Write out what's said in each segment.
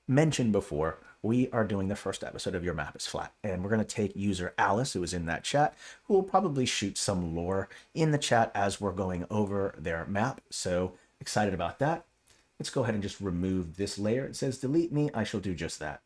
mentioned before, we are doing the first episode of Your Map is Flat, and we're going to take user Alys, who is in that chat, who will probably shoot some lore in the chat as we're going over their map. So excited about that. Let's go ahead and just remove this layer. It says delete me. I shall do just that.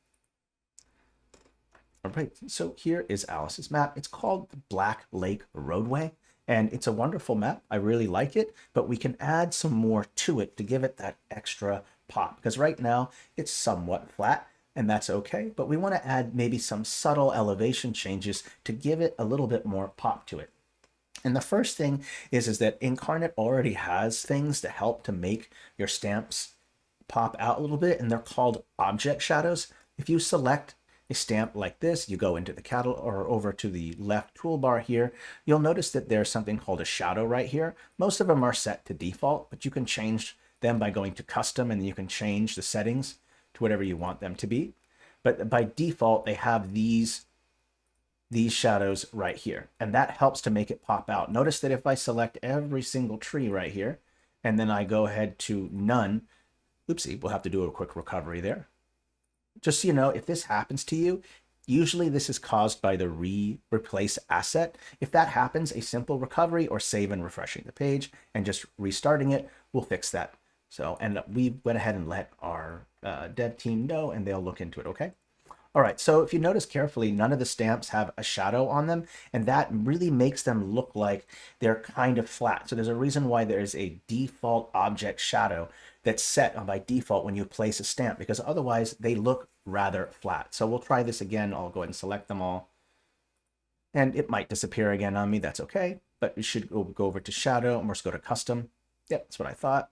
All right, so here is Alys's map. It's called the Blacklake Roadway, and it's a wonderful map. I really like it, but we can add some more to it to give it that extra pop, because right now it's somewhat flat, and that's okay, but we want to add maybe some subtle elevation changes to give it a little bit more pop to it. And the first thing is that Inkarnate already has things to help to make your stamps pop out a little bit, and they're called object shadows. If you select a stamp like this, you go into the catalog or over to the left toolbar here, you'll notice that there's something called a shadow right here. Most of them are set to default, but you can change them by going to custom, and then you can change the settings to whatever you want them to be. But by default, they have these shadows right here, and that helps to make it pop out. Notice that if I select every single tree right here, and then I go ahead to none, oopsie, we'll have to do a quick recovery there. Just so you know, if this happens to you, usually this is caused by the replace asset. If that happens, a simple recovery or save and refreshing the page and just restarting it will fix that. So, and we went ahead and let our dev team know, and they'll look into it, okay? All right, so if you notice carefully, none of the stamps have a shadow on them, and that really makes them look like they're kind of flat. So there's a reason why there's a default object shadow that's set by default when you place a stamp, because otherwise they look rather flat. So we'll try this again. I'll go ahead and select them all. And it might disappear again on me. That's okay. But we should go over to shadow, and we'll just go to custom. Yep, that's what I thought.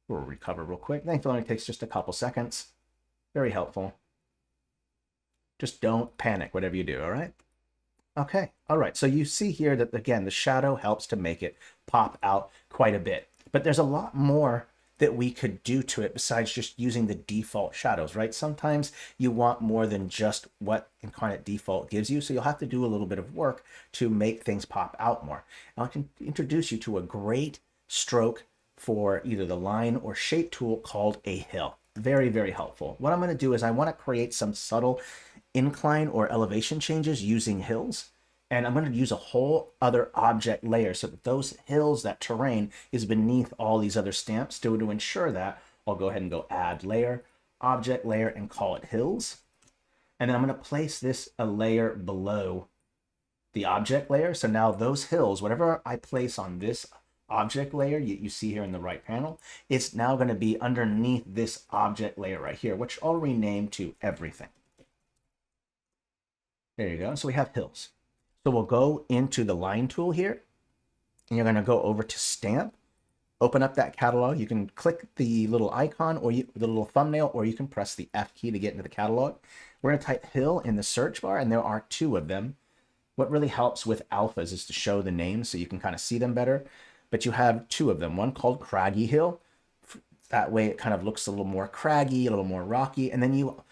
We'll recover real quick. Thankfully, it only takes just a couple seconds. Very helpful. Just don't panic, whatever you do, all right? Okay, all right. So you see here that, again, the shadow helps to make it pop out quite a bit. But there's a lot more that we could do to it besides just using the default shadows, right? Sometimes you want more than just what Inkarnate default gives you, so you'll have to do a little bit of work to make things pop out more. And I can introduce you to a great stroke for either the line or shape tool called a hill. Very, very helpful. What I'm going to do is I want to create some subtle incline or elevation changes using hills. And I'm going to use a whole other object layer so that those hills, that terrain, is beneath all these other stamps. To ensure that, I'll go ahead and go add layer, object layer, and call it hills. And then I'm going to place this a layer below the object layer. So now those hills, whatever I place on this object layer you see here in the right panel, it's now going to be underneath this object layer right here, which I'll rename to everything. There you go. So we have hills. So we'll go into the line tool here, and you're going to go over to stamp, open up that catalog. You can click the little icon or the little thumbnail, or you can press the F key to get into the catalog. We're going to type hill in the search bar, and there are two of them. What really helps with alphas is to show the names so you can kind of see them better. But you have two of them, one called Craggy Hill. That way it kind of looks a little more craggy, a little more rocky, and then you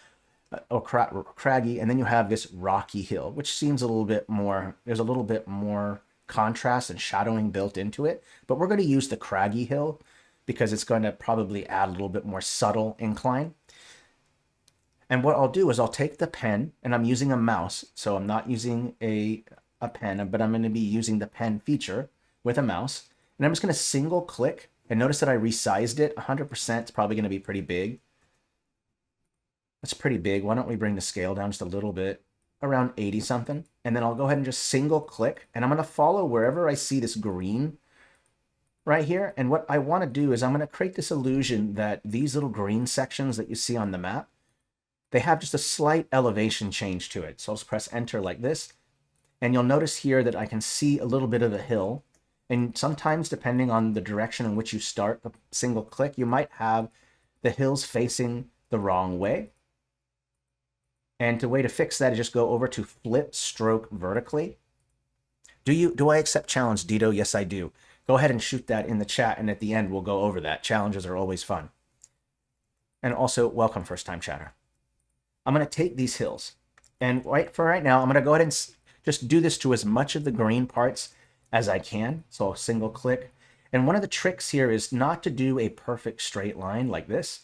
craggy, and then you have this rocky hill, which seems a little bit more, there's a little bit more contrast and shadowing built into it. But we're going to use the craggy hill because it's going to probably add a little bit more subtle incline. And what I'll do is I'll take the pen, and I'm using a mouse, so I'm not using a pen, but I'm going to be using the pen feature with a mouse. And I'm just going to single click, and notice that I resized it. 100% is probably going to be pretty big. That's pretty big. Why don't we bring the scale down just a little bit, around 80 something. And then I'll go ahead and just single click, and I'm going to follow wherever I see this green right here. And what I want to do is I'm going to create this illusion that these little green sections that you see on the map, they have just a slight elevation change to it. So I'll just press enter like this. And you'll notice here that I can see a little bit of a hill. And sometimes, depending on the direction in which you start the single click, you might have the hills facing the wrong way. And the way to fix that is just go over to flip stroke vertically. Do I accept challenge, Dito? Yes, I do. Go ahead and shoot that in the chat, and at the end we'll go over that. Challenges are always fun. And also, welcome first time chatter. I'm going to take these hills, and right now I'm going to go ahead and just do this to as much of the green parts as I can. So I'll single click. And one of the tricks here is not to do a perfect straight line like this,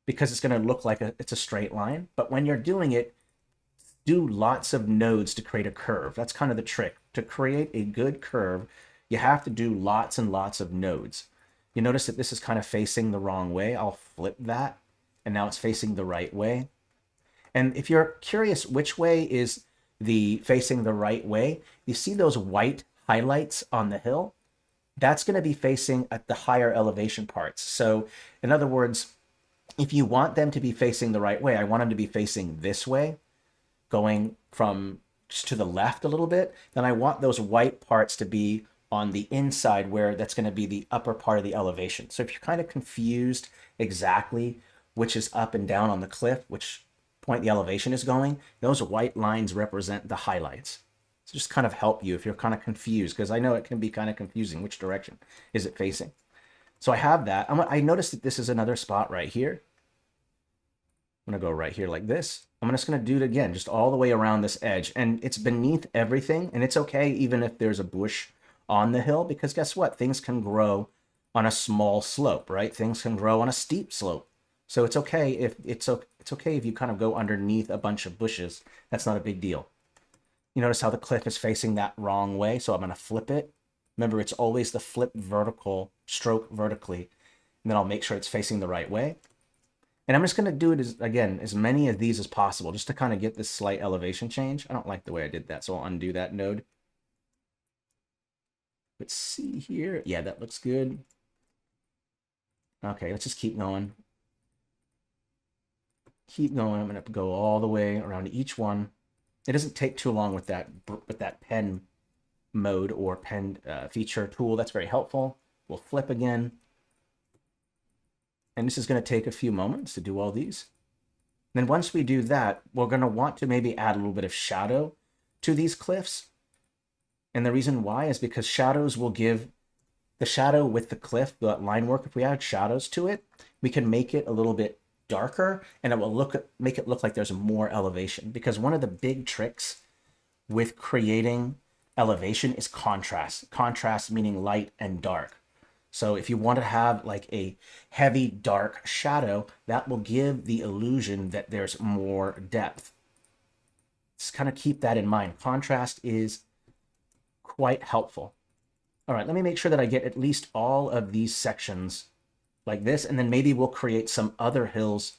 because it's going to look like it's a straight line. But when you're doing it, do lots of nodes to create a curve. That's kind of the trick. To create a good curve, you have to do lots and lots of nodes. You notice that this is kind of facing the wrong way. I'll flip that, and now it's facing the right way. And if you're curious which way is the facing the right way, you see those white highlights on the hill? That's going to be facing at the higher elevation parts. So in other words, if you want them to be facing the right way, I want them to be facing this way, going from just to the left a little bit, then I want those white parts to be on the inside where that's going to be the upper part of the elevation. So if you're kind of confused exactly which is up and down on the cliff, which point the elevation is going, those white lines represent the highlights. So just kind of help you if you're kind of confused, because I know it can be kind of confusing. Which direction is it facing? So I have that. I noticed that this is another spot right here. I'm going to go right here like this. I'm just going to do it again, just all the way around this edge. And it's beneath everything. And it's okay even if there's a bush on the hill, because guess what? Things can grow on a small slope, right? Things can grow on a steep slope. So it's okay if it's okay if you kind of go underneath a bunch of bushes. That's not a big deal. You notice how the cliff is facing that wrong way. So I'm going to flip it. Remember, it's always the flip vertical, stroke vertically. And then I'll make sure it's facing the right way. And I'm just going to do it, as many of these as possible, just to kind of get this slight elevation change. I don't like the way I did that, so I'll undo that node. Let's see here. Yeah, that looks good. Okay, let's just keep going. Keep going. I'm going to go all the way around each one. It doesn't take too long with that pen mode or pen feature tool. That's very helpful. We'll flip again. And this is going to take a few moments to do all these. Then once we do that, we're going to want to maybe add a little bit of shadow to these cliffs. And the reason why is because shadows will give the shadow with the cliff, the line work. If we add shadows to it, we can make it a little bit darker, and it will make it look like there's more elevation. Because one of the big tricks with creating elevation is contrast. Contrast meaning light and dark. So if you want to have like a heavy dark shadow, that will give the illusion that there's more depth. Just kind of keep that in mind. Contrast is quite helpful. All right, let me make sure that I get at least all of these sections like this, and then maybe we'll create some other hills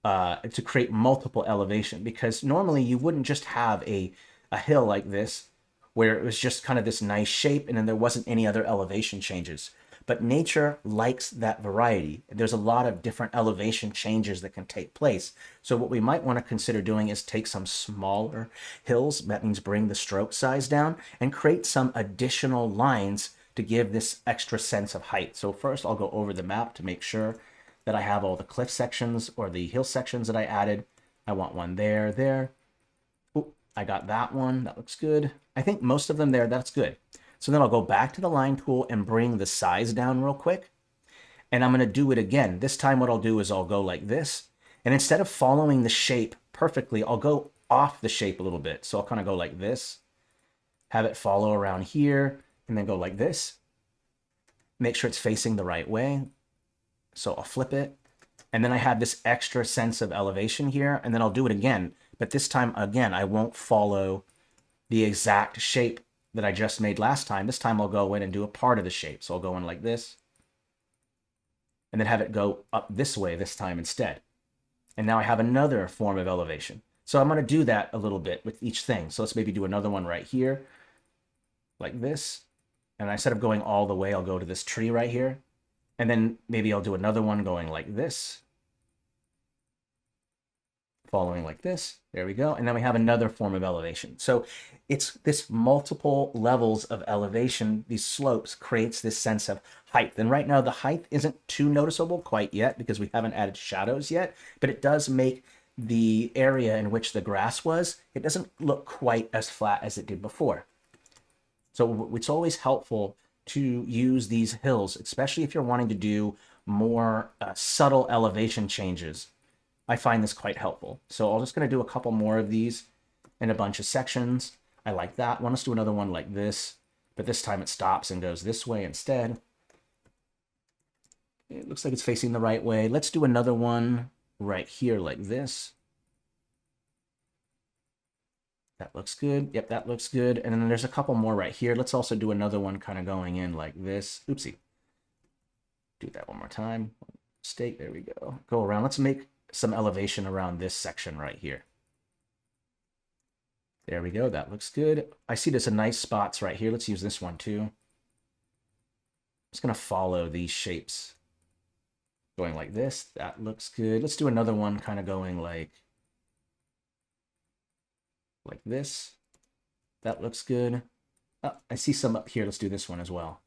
to create multiple elevation, because normally you wouldn't just have a hill like this where it was just kind of this nice shape and then there wasn't any other elevation changes. But nature likes that variety. There's a lot of different elevation changes that can take place. So what we might want to consider doing is take some smaller hills, that means bring the stroke size down, and create some additional lines to give this extra sense of height. So first I'll go over the map to make sure that I have all the cliff sections or the hill sections that I added. I want one there. Ooh, I got that one. That looks good. I think most of them there, that's good. So then I'll go back to the line tool and bring the size down real quick. And I'm going to do it again. This time what I'll do is I'll go like this. And instead of following the shape perfectly, I'll go off the shape a little bit. So I'll kind of go like this, have it follow around here, and then go like this. Make sure it's facing the right way. So I'll flip it. And then I have this extra sense of elevation here. And then I'll do it again. But this time, again, I won't follow the exact shape that I just made last time. This time I'll go in and do a part of the shape. So I'll go in like this. And then have it go up this way this time instead. And now I have another form of elevation. So I'm going to do that a little bit with each thing. So let's maybe do another one right here. Like this. And instead of going all the way, I'll go to this tree right here. And then maybe I'll do another one going like this. Following like this. There we go. And then we have another form of elevation. So it's this multiple levels of elevation, these slopes, creates this sense of height. And right now the height isn't too noticeable quite yet because we haven't added shadows yet, but it does make the area in which the grass was, it doesn't look quite as flat as it did before. So it's always helpful to use these hills, especially if you're wanting to do more subtle elevation changes. I find this quite helpful. So I'm just going to do a couple more of these in a bunch of sections. I like that one. Let's do another one like this, but this time it stops and goes this way instead. It looks like it's facing the right way. Let's do another one right here like this. That looks good. Yep, that looks good. And then there's a couple more right here. Let's also do another one kind of going in like this. Oopsie. Do that one more time. Mistake. There we go. Go around. Let's make some elevation around this section right here. There we go. That looks good. I see there's some nice spots right here. Let's use this one too. I'm just going to follow these shapes. Going like this. That looks good. Let's do another one kind of going like this. That looks good. Oh, I see some up here. Let's do this one as well.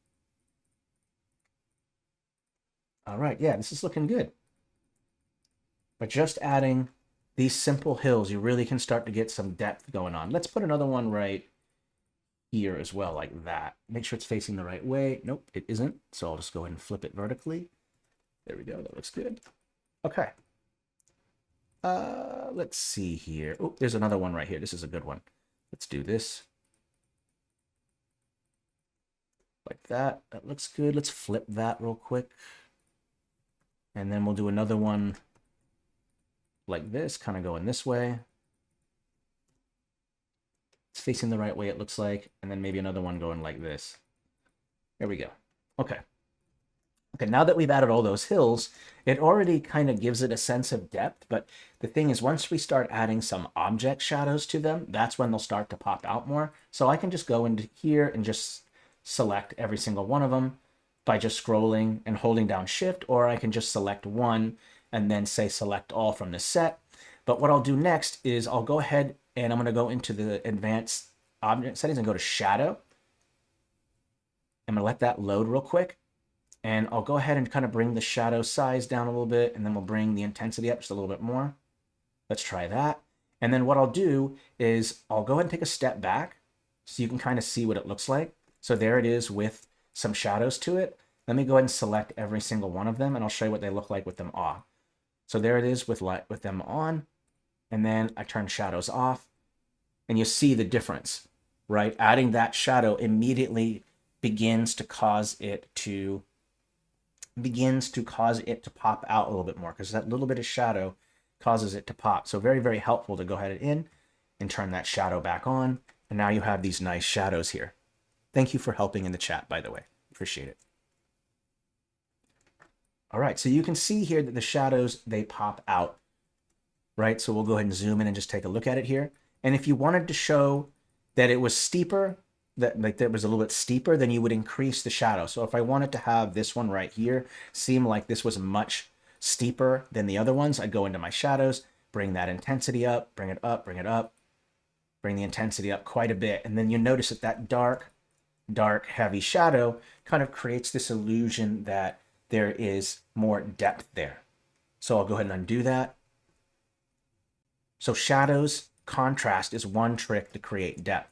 All right. Yeah, this is looking good. By just adding these simple hills, you really can start to get some depth going on. Let's put another one right here as well, like that. Make sure it's facing the right way. Nope, it isn't. So I'll just go ahead and flip it vertically. There we go. That looks good. Okay. Let's see here. Oh, there's another one right here. This is a good one. Let's do this. Like that. That looks good. Let's flip that real quick. And then we'll do another one like this, kind of going this way. It's facing the right way, it looks like. And then maybe another one going like this. There we go. Okay. Okay, now that we've added all those hills, it already kind of gives it a sense of depth. But the thing is, once we start adding some object shadows to them, that's when they'll start to pop out more. So I can just go into here and just select every single one of them by just scrolling and holding down Shift, or I can just select one and then say select all from the set. But what I'll do next is I'll go ahead and I'm going to go into the advanced object settings and go to shadow. I'm going to let that load real quick. And I'll go ahead and kind of bring the shadow size down a little bit, and then we'll bring the intensity up just a little bit more. Let's try that. And then what I'll do is I'll go ahead and take a step back so you can kind of see what it looks like. So there it is with some shadows to it. Let me go ahead and select every single one of them, and I'll show you what they look like with them off. So there it is with them on, and then I turn shadows off, and you see the difference, right? Adding that shadow immediately begins to cause it to pop out a little bit more, because that little bit of shadow causes it to pop. So very, very helpful to go ahead and turn that shadow back on. And now you have these nice shadows here. Thank you for helping in the chat, by the way. Appreciate it. All right, so you can see here that the shadows, they pop out, right? So we'll go ahead and zoom in and just take a look at it here. And if you wanted to show that it was steeper, that was a little bit steeper, then you would increase the shadow. So if I wanted to have this one right here seem like this was much steeper than the other ones, I'd go into my shadows, bring that intensity up, bring it up, bring it up, bring the intensity up quite a bit. And then you notice that that dark, heavy shadow kind of creates this illusion that there is more depth there. So I'll go ahead and undo that. So shadows, contrast is one trick to create depth.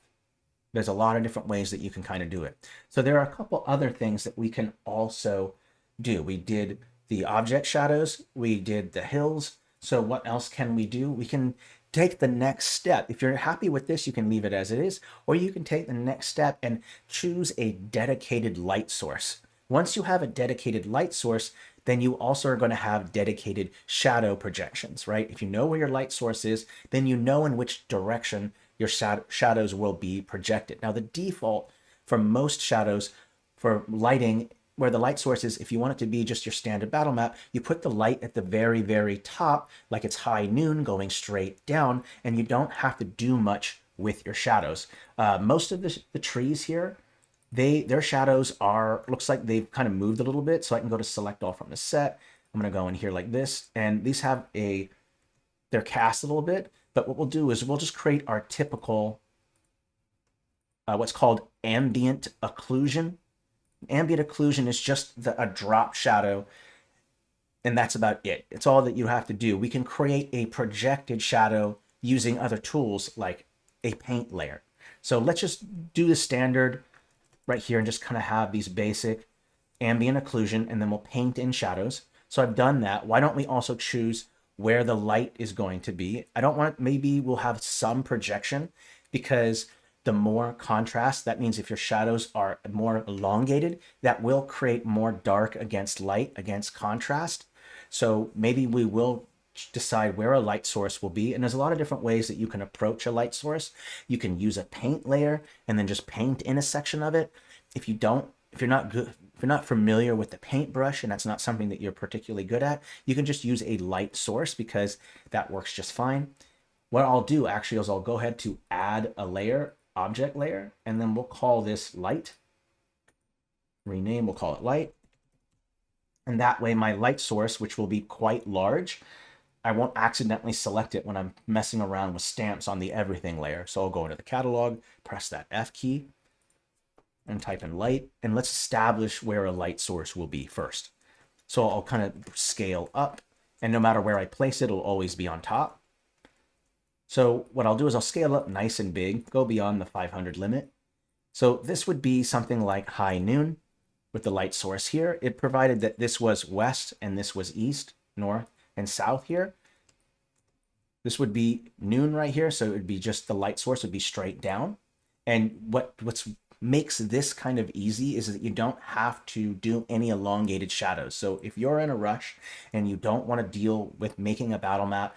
There's a lot of different ways that you can kind of do it. So there are a couple other things that we can also do. We did the object shadows, we did the hills. So what else can we do? We can take the next step. If you're happy with this, you can leave it as it is, or you can take the next step and choose a dedicated light source. Once you have a dedicated light source, then you also are going to have dedicated shadow projections, right? If you know where your light source is, then you know in which direction your shadows will be projected. Now, the default for most shadows for lighting, where the light source is, if you want it to be just your standard battle map, you put the light at the very, very top, like it's high noon going straight down, and you don't have to do much with your shadows. Most of the trees here, their shadows looks like they've kind of moved a little bit, so I can go to select all from the set. I'm going to go in here like this, and these have they're cast a little bit. But what we'll do is we'll just create our typical, what's called ambient occlusion. Ambient occlusion is just a drop shadow, and that's about it. It's all that you have to do. We can create a projected shadow using other tools like a paint layer. So let's just do the standard right here and just kind of have these basic ambient occlusion, and then we'll paint in shadows. So I've done that. Why don't we also choose where the light is going to be? I don't want, maybe we'll have some projection, because the more contrast. That means if your shadows are more elongated, that will create more dark against light, against contrast. So maybe we will decide where a light source will be. And there's a lot of different ways that you can approach a light source. You can use a paint layer and then just paint in a section of it. If you're not familiar with the paintbrush and that's not something that you're particularly good at, you can just use a light source because that works just fine. What I'll do actually is I'll go ahead to add a layer, object layer, and then we'll call this light. Rename, we'll call it light. And that way my light source, which will be quite large, I won't accidentally select it when I'm messing around with stamps on the everything layer. So I'll go into the catalog, press that F key, and type in light, and let's establish where a light source will be first. So I'll kind of scale up, and no matter where I place it, it'll always be on top. So what I'll do is I'll scale up nice and big, go beyond the 500 limit. So this would be something like high noon with the light source here. It provided that this was west and this was east, north, and south here. This would be noon right here, so it would be just the light source would be straight down. And what's makes this kind of easy is that you don't have to do any elongated shadows. So if you're in a rush and you don't want to deal with making a battle map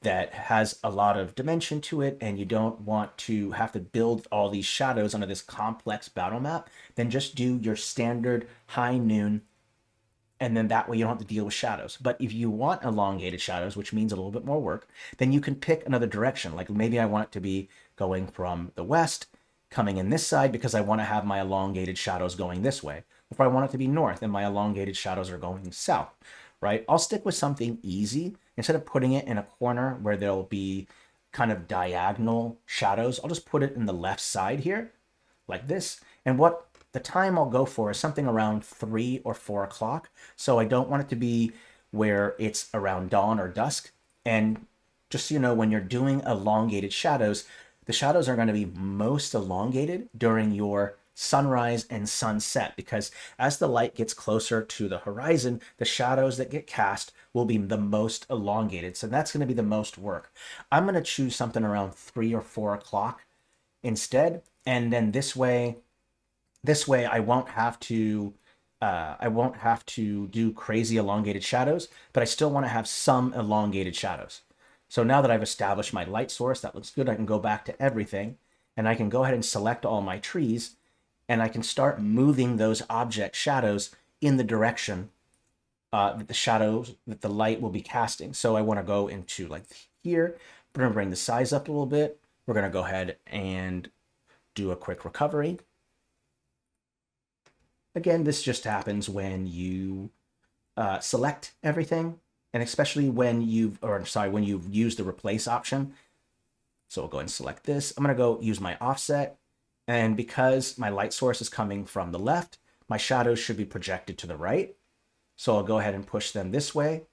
that has a lot of dimension to it and you don't want to have to build all these shadows under this complex battle map, then just do your standard high noon, and then that way you don't have to deal with shadows. But if you want elongated shadows, which means a little bit more work, then you can pick another direction. Like maybe I want it to be going from the west, coming in this side because I want to have my elongated shadows going this way. If I want it to be north and my elongated shadows are going south, right? I'll stick with something easy. Instead of putting it in a corner where there'll be kind of diagonal shadows, I'll just put it in the left side here, like this. And what the time I'll go for is something around 3 or 4 o'clock. So I don't want it to be where it's around dawn or dusk. And just so you know, when you're doing elongated shadows, the shadows are going to be most elongated during your sunrise and sunset, because as the light gets closer to the horizon, the shadows that get cast will be the most elongated. So that's going to be the most work. I'm going to choose something around 3 or 4 o'clock instead. And then this way I won't have to do crazy elongated shadows, but I still want to have some elongated shadows. So now that I've established my light source, that looks good, I can go back to everything and I can go ahead and select all my trees and I can start moving those object shadows in the direction that the light will be casting. So I want to go into like here, we're going to bring the size up a little bit. We're going to go ahead and do a quick recovery. Again, this just happens when you select everything. And especially when you've used the replace option. So I'll go ahead and select this. I'm going to go use my offset. And because my light source is coming from the left, my shadows should be projected to the right. So I'll go ahead and push them this way.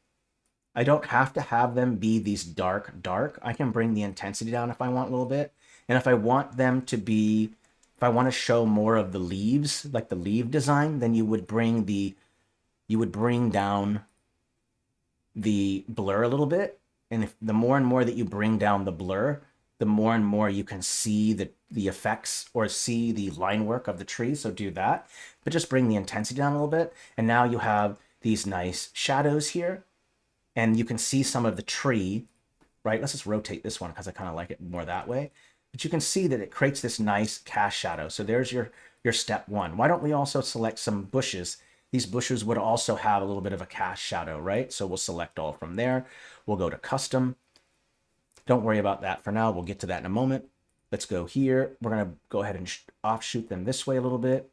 I don't have to have them be these dark. I can bring the intensity down if I want a little bit. And if I want them to be, if I want to show more of the leaves, like the leaf design, then you would bring down the blur a little bit. And if the more and more that you bring down the blur, the more and more you can see the effects or see the line work of the tree. So do that, but just bring the intensity down a little bit. And now you have these nice shadows here and you can see some of the tree, right? Let's just rotate this one because I kind of like it more that way. But you can see that it creates this nice cast shadow. So there's your step one. Why don't we also select some bushes? These bushes would also have a little bit of a cast shadow, right? So we'll select all from there. We'll go to custom. Don't worry about that for now. We'll get to that in a moment. Let's go here. We're going to go ahead and offshoot them this way a little bit.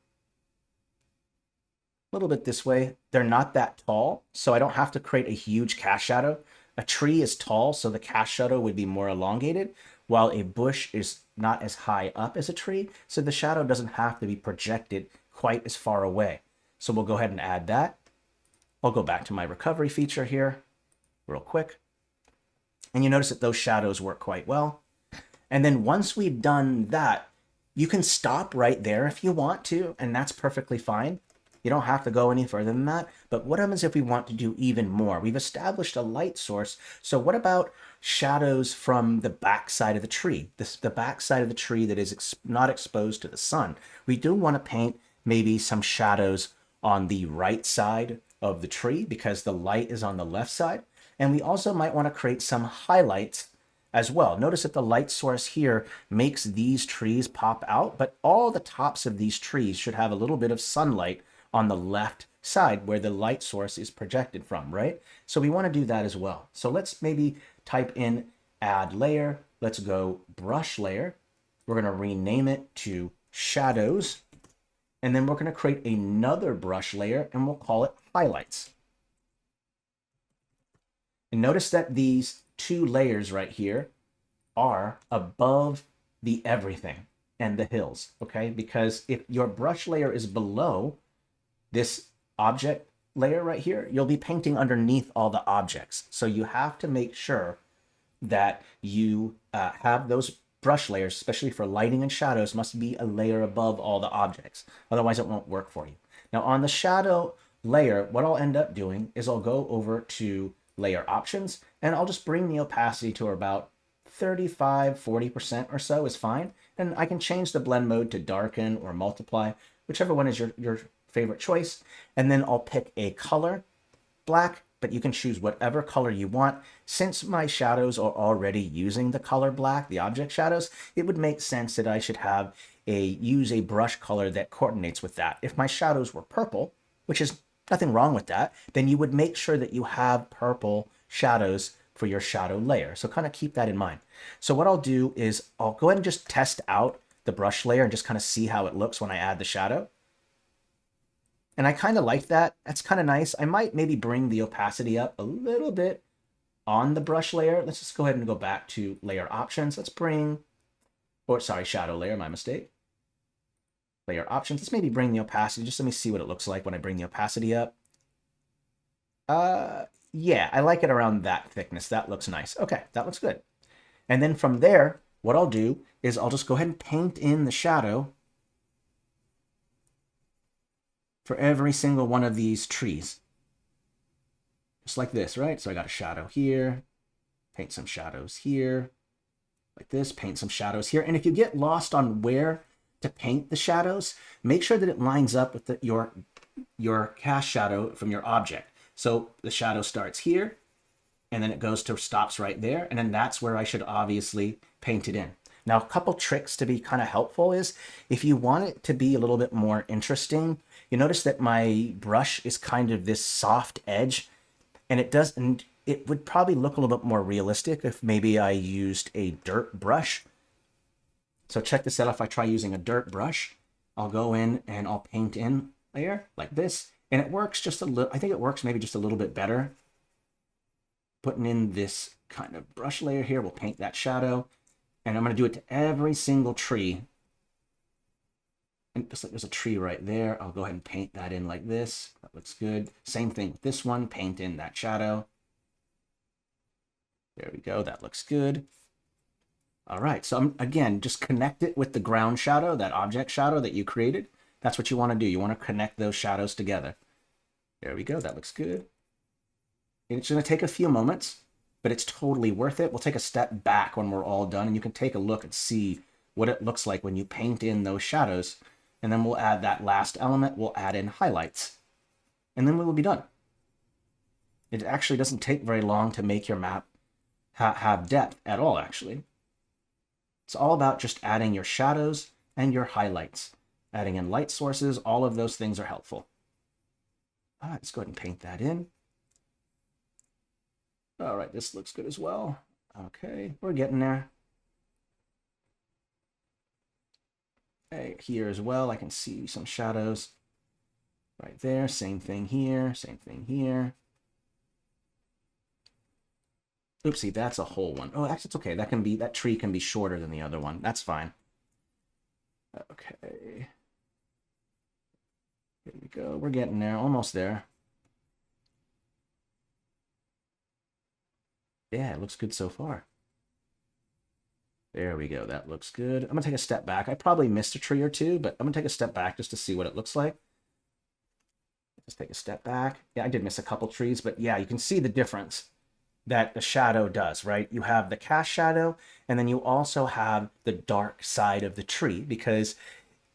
A little bit this way. They're not that tall, so I don't have to create a huge cast shadow. A tree is tall, so the cast shadow would be more elongated, while a bush is not as high up as a tree, so the shadow doesn't have to be projected quite as far away. So we'll go ahead and add that. I'll go back to my recovery feature here real quick. And you notice that those shadows work quite well. And then once we've done that, you can stop right there if you want to, and that's perfectly fine. You don't have to go any further than that. But what happens if we want to do even more? We've established a light source. So what about shadows from the back side of the tree? The back side of the tree that is not exposed to the sun. We do want to paint maybe some shadows on the right side of the tree because the light is on the left side. And we also might want to create some highlights as well. Notice that the light source here makes these trees pop out, but all the tops of these trees should have a little bit of sunlight on the left side where the light source is projected from, right? So we want to do that as well. So let's maybe type in add layer. Let's go brush layer. We're going to rename it to shadows. And then we're going to create another brush layer and we'll call it highlights. And notice that these two layers right here are above the everything and the hills, okay? Because if your brush layer is below this object layer right here, you'll be painting underneath all the objects. So you have to make sure that you have those brush layers, especially for lighting and shadows, must be a layer above all the objects. Otherwise, it won't work for you. Now on the shadow layer, what I'll end up doing is I'll go over to layer options, and I'll just bring the opacity to about 35, 40% or so is fine. And I can change the blend mode to darken or multiply, whichever one is your favorite choice. And then I'll pick a color, black, but you can choose whatever color you want. Since my shadows are already using the color black, the object shadows, it would make sense that I should have use a brush color that coordinates with that. If my shadows were purple, which is nothing wrong with that, then you would make sure that you have purple shadows for your shadow layer. So kind of keep that in mind. So what I'll do is I'll go ahead and just test out the brush layer and just kind of see how it looks when I add the shadow. And I kind of like that. That's kind of nice. I might maybe bring the opacity up a little bit on the brush layer. Let's just go ahead and go back to layer options. Let's bring, or sorry, shadow layer, my mistake. Layer options. Let's maybe bring the opacity. Just let me see what it looks like when I bring the opacity up. Yeah, I like it around that thickness. That looks nice. Okay, that looks good. And then from there, what I'll do is I'll just go ahead and paint in the shadow for every single one of these trees. Just like this, right? So I got a shadow here, paint some shadows here, like this, paint some shadows here. And if you get lost on where to paint the shadows, make sure that it lines up with your cast shadow from your object. So the shadow starts here, and then it goes to stops right there, and then that's where I should obviously paint it in. Now, a couple tricks to be kind of helpful is if you want it to be a little bit more interesting, you notice that my brush is kind of this soft edge, and it would probably look a little bit more realistic if maybe I used a dirt brush. So check this out. If I try using a dirt brush, I'll go in and I'll paint in layer like this, and it works just a little. I think it works maybe just a little bit better. Putting in this kind of brush layer here, we'll paint that shadow, and I'm going to do it to every single tree. And just like there's a tree right there, I'll go ahead and paint that in like this. That looks good. Same thing with this one, paint in that shadow. There we go, that looks good. All right, so again, just connect it with the ground shadow, that object shadow that you created. That's what you want to do. You want to connect those shadows together. There we go, that looks good. It's going to take a few moments, but it's totally worth it. We'll take a step back when we're all done, and you can take a look and see what it looks like when you paint in those shadows. And then we'll add that last element. We'll add in highlights, and then we will be done. It actually doesn't take very long to make your map have depth at all, actually. It's all about just adding your shadows and your highlights. Adding in light sources, all of those things are helpful. All right, let's go ahead and paint that in. All right, this looks good as well. Okay, we're getting there. Okay, here as well, I can see some shadows right there. Same thing here, same thing here. Oopsie, that's a whole one. Oh, actually, it's okay. That tree can be shorter than the other one. That's fine. Okay. Here we go. We're getting there. Almost there. Yeah, it looks good so far. There we go. That looks good. I'm going to take a step back. I probably missed a tree or two, but I'm going to take a step back just to see what it looks like. Let's take a step back. Yeah, I did miss a couple trees, but yeah, you can see the difference that the shadow does, right? You have the cast shadow, and then you also have the dark side of the tree because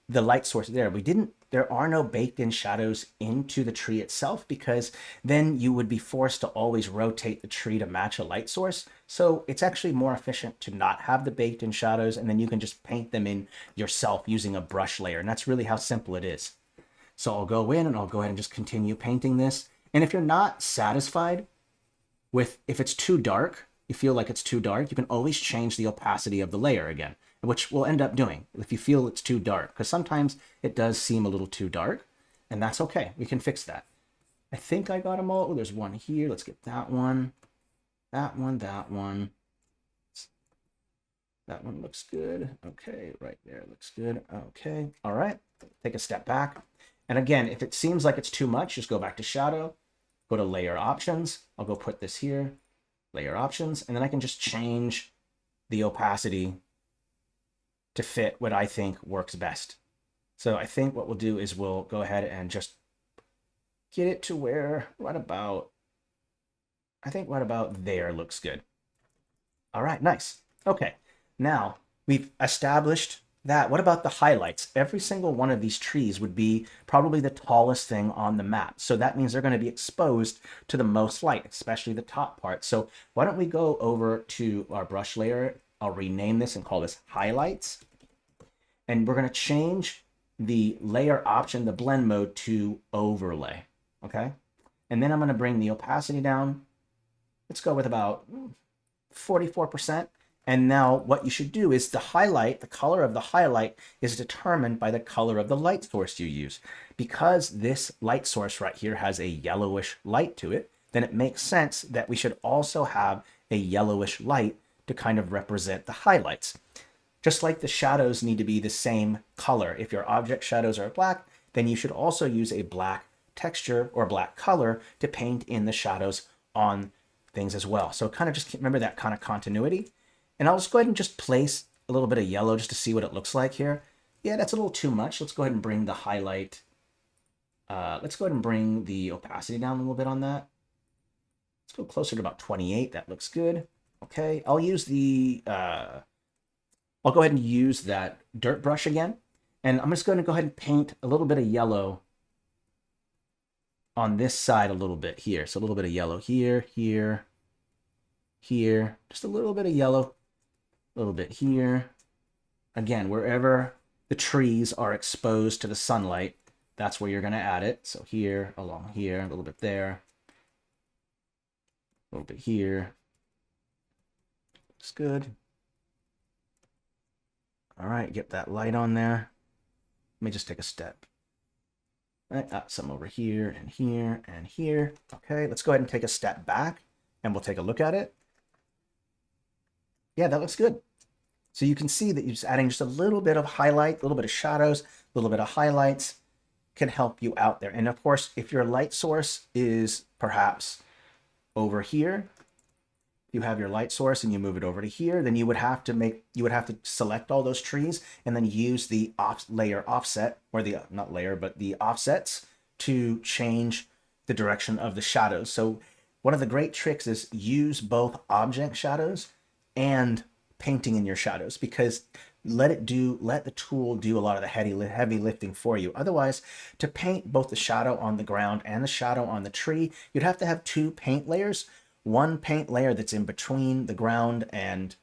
the light source there are no baked in shadows into the tree itself because then you would be forced to always rotate the tree to match a light source. So it's actually more efficient to not have the baked in shadows, and then you can just paint them in yourself using a brush layer. And that's really how simple it is. So I'll go in and I'll go ahead and just continue painting this. And if you're not satisfied with, if it's too dark, you feel like it's too dark, you can always change the opacity of the layer again, which we'll end up doing if you feel it's too dark, because sometimes it does seem a little too dark, and that's okay. We can fix that. I think I got them all. Oh, there's one here. Let's get that one. That one, that one. That one looks good. Okay, right there looks good. Okay, all right. Take a step back. And again, if it seems like it's too much, just go back to shadow, go to layer options. I'll go put this here, layer options, and then I can just change the opacity to fit what I think works best. So I think what we'll do is we'll go ahead and just get it to where right about there looks good. All right, nice. Okay, now we've established that. What about the highlights? Every single one of these trees would be probably the tallest thing on the map. So that means they're going to be exposed to the most light, especially the top part. So why don't we go over to our brush layer? I'll rename this and call this highlights. And we're going to change the layer option, the blend mode, to overlay. Okay. And then I'm going to bring the opacity down. Let's go with about 44%. And now what you should do is the highlight, the color of the highlight is determined by the color of the light source you use. Because this light source right here has a yellowish light to it, then it makes sense that we should also have a yellowish light to kind of represent the highlights. Just like the shadows need to be the same color. If your object shadows are black, then you should also use a black texture or black color to paint in the shadows on things as well. So kind of just remember that kind of continuity. And I'll just go ahead and just place a little bit of yellow just to see what it looks like here. Yeah, that's a little too much. Let's go ahead and bring the highlight. Let's go ahead and bring the opacity down a little bit on that. Let's go closer to about 28. That looks good. Okay, I'll use I'll go ahead and use that dirt brush again. And I'm just going to go ahead and paint a little bit of yellow on this side a little bit here. So a little bit of yellow here, here, here. Just a little bit of yellow, a little bit here. Again, wherever the trees are exposed to the sunlight, that's where you're going to add it. So here, along here, a little bit there, a little bit here. Looks good. All right, get that light on there. Let me just take a step. All right, some over here and here and here. Okay, let's go ahead and take a step back and we'll take a look at it. Yeah, that looks good. So you can see that you're just adding just a little bit of highlight, a little bit of shadows, a little bit of highlights can help you out there. And of course, if your light source is perhaps over here, you have your light source and you move it over to here, then you would have to select all those trees and then use the layer offset, or the, not layer, but the offsets to change the direction of the shadows. So one of the great tricks is use both object shadows and painting in your shadows, because let the tool do a lot of the heavy lifting for you. Otherwise, to paint both the shadow on the ground and the shadow on the tree, you'd have to have two paint layers. One paint layer that's in between the ground and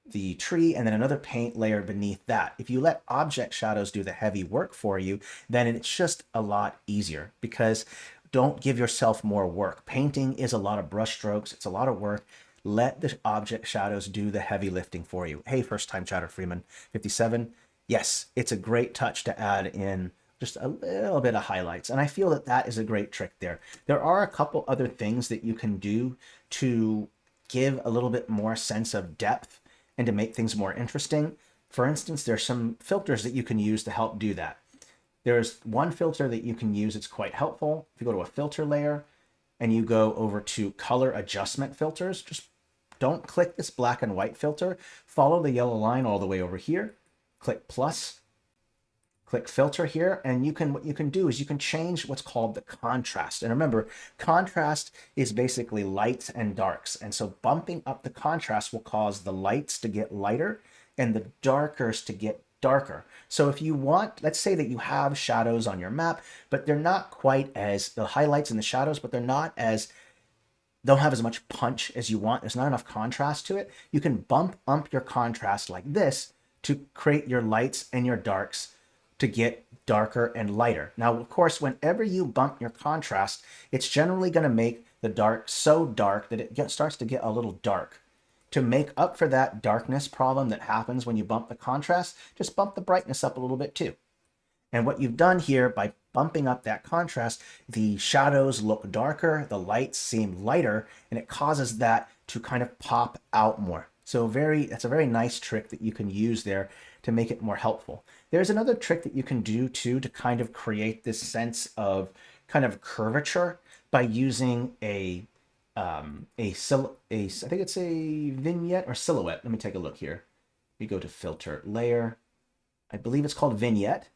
the tree, and then another paint layer beneath that. If you let object shadows do the heavy work for you, then it's just a lot easier, because don't give yourself more work. Painting is a lot of brush strokes. It's a lot of work. Let the object shadows do the heavy lifting for you. Hey, first time chatter Freeman 57. Yes, it's a great touch to add in just a little bit of highlights. And I feel that that is a great trick there. There are a couple other things that you can do to give a little bit more sense of depth and to make things more interesting. For instance, there's some filters that you can use to help do that. There's one filter that you can use. It's quite helpful. If you go to a filter layer and you go over to color adjustment filters, just don't click this black and white filter. Follow the yellow line all the way over here. Click plus. Click filter here, and what you can do is you can change what's called the contrast. And remember, contrast is basically lights and darks. And so bumping up the contrast will cause the lights to get lighter and the darkers to get darker. So if you want, let's say that you have shadows on your map, but they're not quite as, the highlights and the shadows, but they're not as, don't have as much punch as you want. There's not enough contrast to it. You can bump up your contrast like this to create your lights and your darks to get darker and lighter. Now, of course, whenever you bump your contrast, it's generally going to make the dark so dark that it starts to get a little dark. To make up for that darkness problem that happens when you bump the contrast, just bump the brightness up a little bit too. And what you've done here by bumping up that contrast, the shadows look darker, the lights seem lighter, and it causes that to kind of pop out more. So that's a very nice trick that you can use there to make it more helpful. There's another trick that you can do too to kind of create this sense of kind of curvature by using I think it's a vignette or silhouette. Let me take a look here. We go to filter layer. I believe it's called vignette.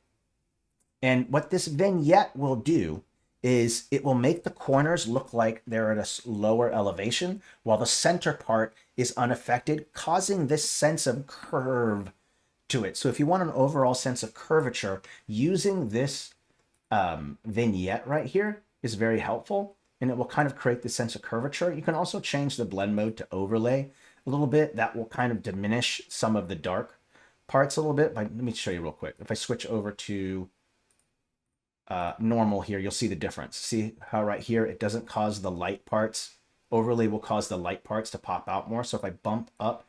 And what this vignette will do is it will make the corners look like they're at a lower elevation while the center part is unaffected, causing this sense of curve to it. So if you want an overall sense of curvature, using this vignette right here is very helpful, and it will kind of create this sense of curvature. You can also change the blend mode to overlay a little bit. That will kind of diminish some of the dark parts a little bit. Let me show you real quick. If I switch over to normal here, you'll see the difference. See how right here it doesn't cause the light parts. Overlay will cause the light parts to pop out more. So if I bump up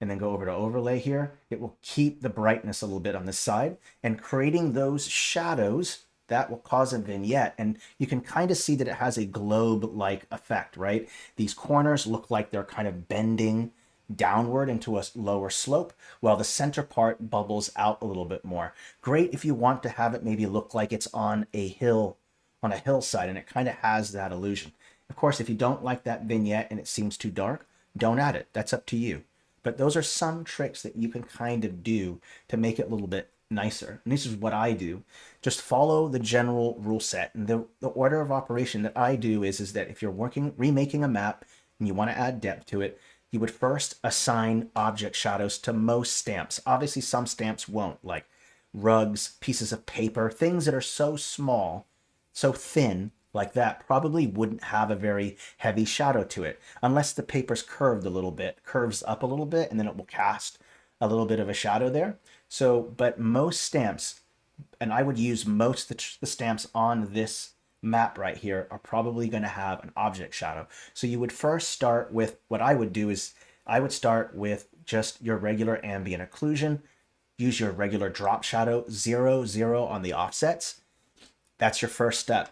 and then go over to overlay here, it will keep the brightness a little bit on this side, and creating those shadows that will cause a vignette. And you can kind of see that it has a globe-like effect, right? These corners look like they're kind of bending downward into a lower slope, while the center part bubbles out a little bit more. Great if you want to have it maybe look like it's on a hill, on a hillside, and it kind of has that illusion. Of course, if you don't like that vignette and it seems too dark, don't add it. That's up to you. But those are some tricks that you can kind of do to make it a little bit nicer. And this is what I do. Just follow the general rule set. And the order of operation that I do is that if you're remaking a map and you want to add depth to it, you would first assign object shadows to most stamps. Obviously, some stamps won't, like rugs, pieces of paper, things that are so small, so thin, like that probably wouldn't have a very heavy shadow to it unless the paper's curved a little bit, curves up a little bit, and then it will cast a little bit of a shadow there. So, but most stamps, and I would use most of the stamps on this map right here, are probably going to have an object shadow. So you would first start with, what I would do is I would start with just your regular ambient occlusion, use your regular drop shadow, 0, 0 on the offsets. That's your first step.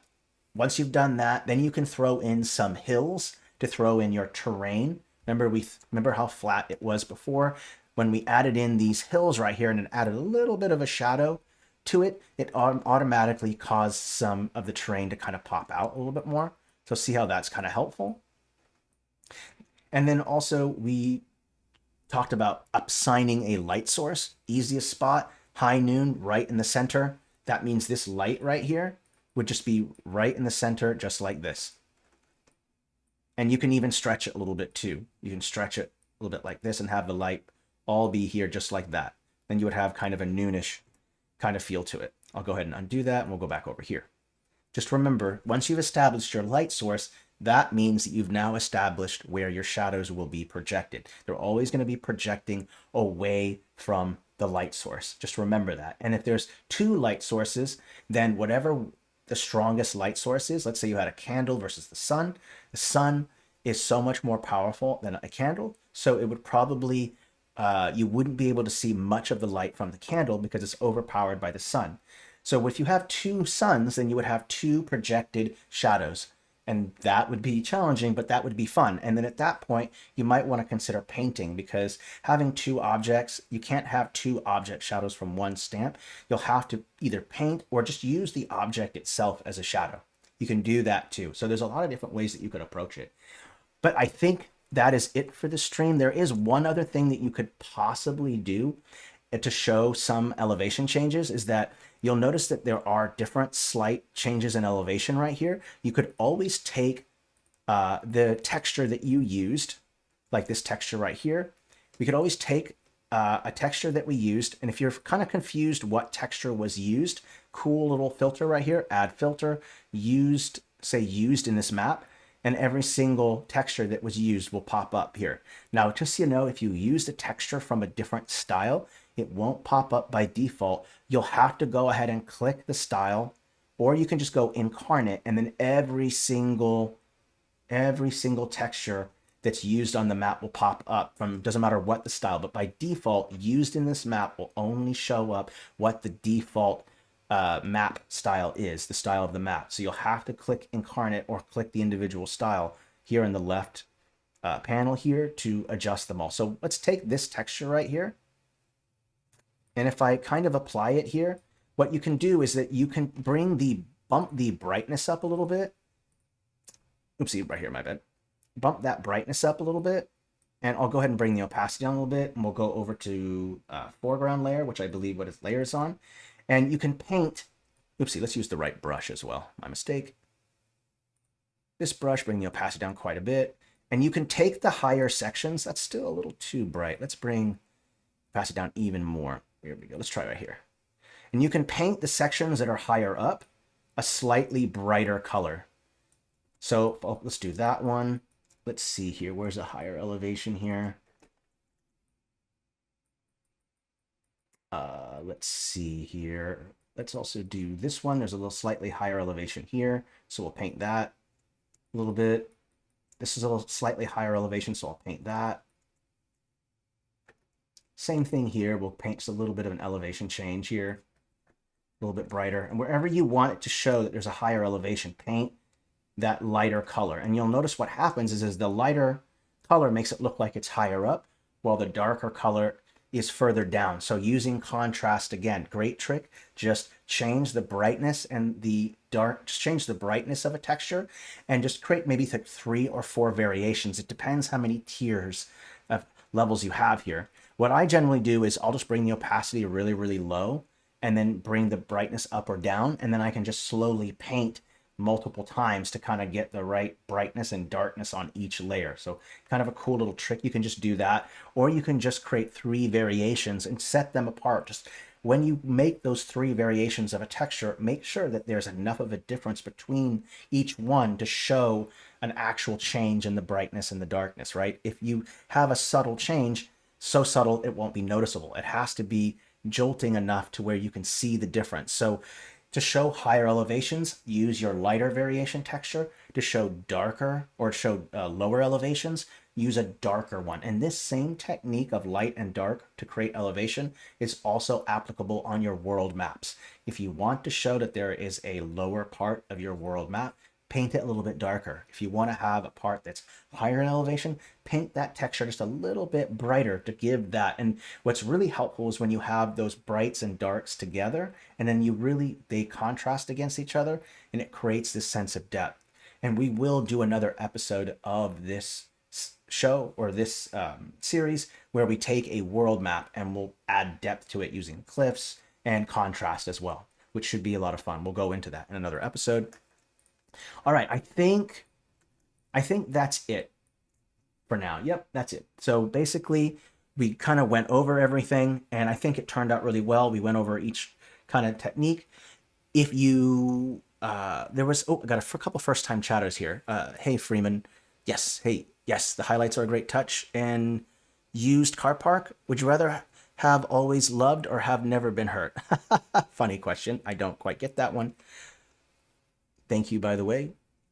Once you've done that, then you can throw in some hills to throw in your terrain. Remember how flat it was before? When we added in these hills right here and it added a little bit of a shadow to it, it automatically caused some of the terrain to kind of pop out a little bit more. So see how that's kind of helpful. And then also we talked about assigning a light source. Easiest spot, high noon, right in the center. That means this light right here would just be right in the center, just like this. And you can even stretch it a little bit too. You can stretch it a little bit like this and have the light all be here just like that. Then you would have kind of a noonish kind of feel to it. I'll go ahead and undo that and we'll go back over here. Just remember, once you've established your light source, that means that you've now established where your shadows will be projected. They're always going to be projecting away from the light source. Just remember that. And if there's two light sources, then whatever the strongest light source is, let's say you had a candle versus the sun is so much more powerful than a candle. So it would probably, you wouldn't be able to see much of the light from the candle because it's overpowered by the sun. So if you have two suns, then you would have two projected shadows. And that would be challenging, but that would be fun. And then at that point, you might want to consider painting, because having two objects, you can't have two object shadows from one stamp. You'll have to either paint or just use the object itself as a shadow. You can do that too. So there's a lot of different ways that you could approach it. But I think that is it for the stream. There is one other thing that you could possibly do. to show some elevation changes is that you'll notice that there are different slight changes in elevation right here. You could always take the texture that you used, like this texture right here. We could always take a texture that we used, and if you're kind of confused what texture was used, cool little filter right here, add filter, used, say used in this map, and every single texture that was used will pop up here. Now, just so you know, if you used a texture from a different style, it won't pop up by default. You'll have to go ahead and click the style, or you can just go incarnate, and then every single texture that's used on the map will pop up from, doesn't matter what the style, but by default, used in this map will only show up what the default map style is, the style of the map. So you'll have to click incarnate or click the individual style here in the left panel here to adjust them all. So let's take this texture right here. And if I kind of apply it here, what you can do is that you can bump the brightness up a little bit. Oopsie, right here, my bad. Bump that brightness up a little bit, and I'll go ahead and bring the opacity down a little bit, and we'll go over to foreground layer, which I believe what its layer is on. And you can paint, oopsie, let's use the right brush as well. My mistake. This brush, bring the opacity down quite a bit. And you can take the higher sections. That's still a little too bright. Let's bring opacity down even more. Here we go. Let's try right here. And you can paint the sections that are higher up a slightly brighter color. So let's do that one. Let's see here. Where's a higher elevation here? Let's see here. Let's also do this one. There's a little slightly higher elevation here. So we'll paint that a little bit. This is a little slightly higher elevation, so I'll paint that. Same thing here. We'll paint just a little bit of an elevation change here. A little bit brighter. And wherever you want it to show that there's a higher elevation, paint that lighter color. And you'll notice what happens is the lighter color makes it look like it's higher up, while the darker color is further down. So using contrast, again, great trick. Just change the brightness and the dark, just change the brightness of a texture and just create maybe like 3 or 4 variations. It depends how many tiers of levels you have here. What I generally do is I'll just bring the opacity really, really low and then bring the brightness up or down. And then I can just slowly paint multiple times to kind of get the right brightness and darkness on each layer. So kind of a cool little trick. You can just do that, or you can just create 3 variations and set them apart. Just when you make those 3 variations of a texture, make sure that there's enough of a difference between each one to show an actual change in the brightness and the darkness, right? If you have a subtle change, so subtle it won't be noticeable. It has to be jolting enough to where you can see the difference. So to show higher elevations, use your lighter variation texture. To show darker or show lower elevations, use a darker one. And this same technique of light and dark to create elevation is also applicable on your world maps. If you want to show that there is a lower part of your world map, paint it a little bit darker. If you want to have a part that's higher in elevation, paint that texture just a little bit brighter to give that. And what's really helpful is when you have those brights and darks together, and then they contrast against each other, and it creates this sense of depth. And we will do another episode of this show or this series where we take a world map and we'll add depth to it using cliffs and contrast as well, which should be a lot of fun. We'll go into that in another episode. All right, I think that's it for now. Yep, that's it. So basically, we kind of went over everything, and I think it turned out really well. We went over each kind of technique. If you, I got a couple first-time chatters here. Hey, Freeman. Yes, hey, yes, the highlights are a great touch. And used car park, would you rather have always loved or have never been hurt? Funny question. I don't quite get that one. Thank you, by the way.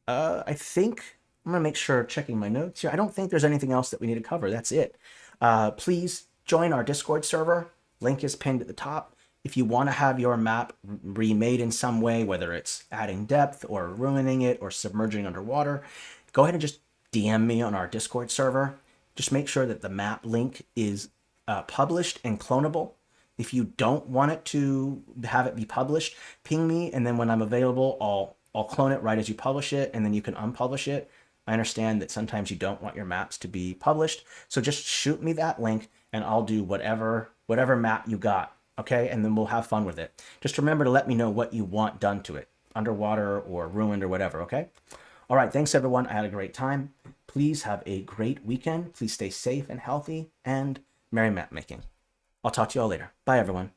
I think I'm going to make sure checking my notes here. I don't think there's anything else that we need to cover. That's it. Please join our Discord server. Link is pinned at the top. If you want to have your map remade in some way, whether it's adding depth or ruining it or submerging underwater, go ahead and just DM me on our Discord server. Just make sure that the map link is published and clonable. If you don't want it to have it be published, ping me, and then when I'm available, I'll clone it right as you publish it, and then you can unpublish it. I understand that sometimes you don't want your maps to be published, so just shoot me that link, and I'll do whatever map you got, okay? And then we'll have fun with it. Just remember to let me know what you want done to it, underwater or ruined or whatever, okay? All right, thanks everyone. I had a great time. Please have a great weekend. Please stay safe and healthy, and merry map making. I'll talk to you all later. Bye, everyone.